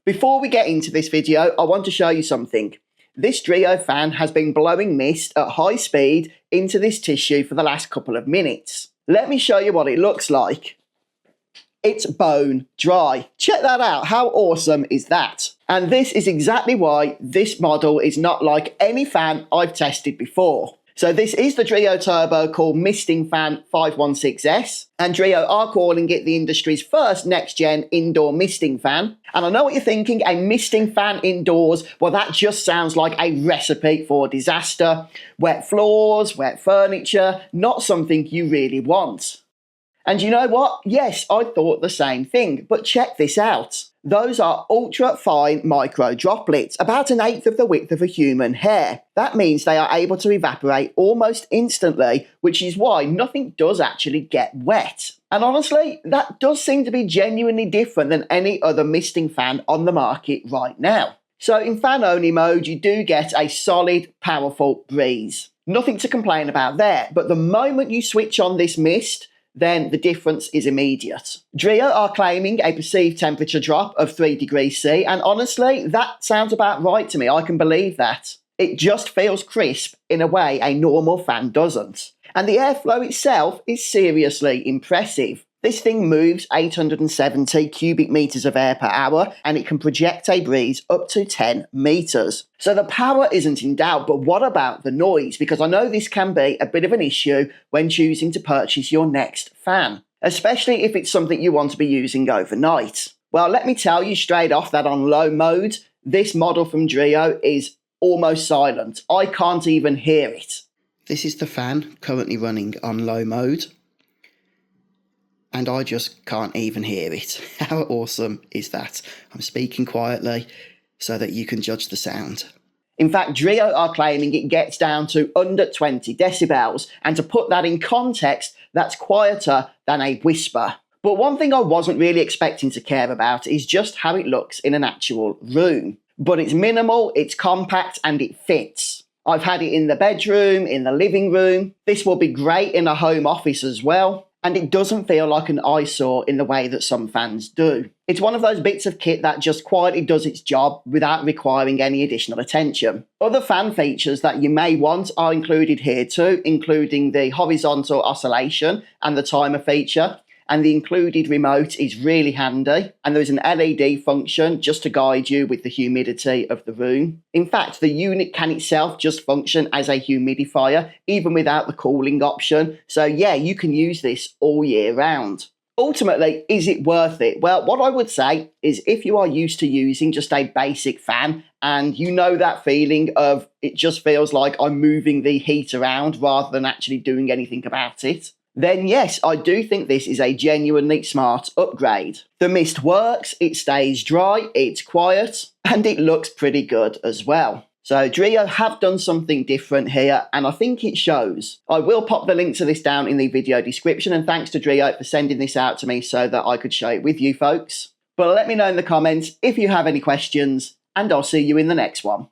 Before we get into this video, I want to show you something. This DREO fan has been blowing mist at high speed into this tissue for the last couple of minutes. Let me show you what it looks like. It's bone dry. Check that out. How awesome is that? And this is exactly why this model is not like any fan I've tested before. So this is the DREO TurboCool Misting Fan 516S, and DREO are calling it the industry's first next-gen indoor misting fan. And I know what you're thinking, a misting fan indoors, well that just sounds like a recipe for disaster. Wet floors, wet furniture, not something you really want. And you know what? Yes, I thought the same thing, but check this out. Those are ultra fine micro droplets, about 1/8 of the width of a human hair. That means they are able to evaporate almost instantly, which is why nothing does actually get wet. And honestly, that does seem to be genuinely different than any other misting fan on the market right now. So in fan only mode, you do get a solid, powerful breeze. Nothing to complain about there, but the moment you switch on this mist, then the difference is immediate. DREO are claiming a perceived temperature drop of 3 degrees C, and honestly, that sounds about right to me. I can believe that. It just feels crisp in a way a normal fan doesn't. And the airflow itself is seriously impressive. This thing moves 870 cubic meters of air per hour, and it can project a breeze up to 10 meters. So the power isn't in doubt, but what about the noise? Because I know this can be a bit of an issue when choosing to purchase your next fan, especially if it's something you want to be using overnight. Well, let me tell you straight off that on low mode, this model from DREO is almost silent. I can't even hear it. This is the fan currently running on low mode, and I just can't even hear it. How awesome is that? I'm speaking quietly so that you can judge the sound. In fact, DREO are claiming it gets down to under 20 decibels, and to put that in context, that's quieter than a whisper. But one thing I wasn't really expecting to care about is just how it looks in an actual room. But it's minimal, it's compact, and it fits. I've had it in the bedroom, in the living room. This will be great in a home office as well. And it doesn't feel like an eyesore in the way that some fans do. It's one of those bits of kit that just quietly does its job without requiring any additional attention. Other fan features that you may want are included here too, including the horizontal oscillation and the timer feature. And the included remote is really handy, and there is an LED function just to guide you with the humidity of the room. In fact, the unit can itself just function as a humidifier, even without the cooling option. So yeah, you can use this all year round. Ultimately, is it worth it? Well, what I would say is if you are used to using just a basic fan, and you know that feeling of it just feels like I'm moving the heat around rather than actually doing anything about it, then yes, I do think this is a genuinely smart upgrade. The mist works, it stays dry, it's quiet, and it looks pretty good as well. So DREO have done something different here, and I think it shows. I will pop the link to this down in the video description, and thanks to DREO for sending this out to me so that I could share it with you folks. But let me know in the comments if you have any questions, and I'll see you in the next one.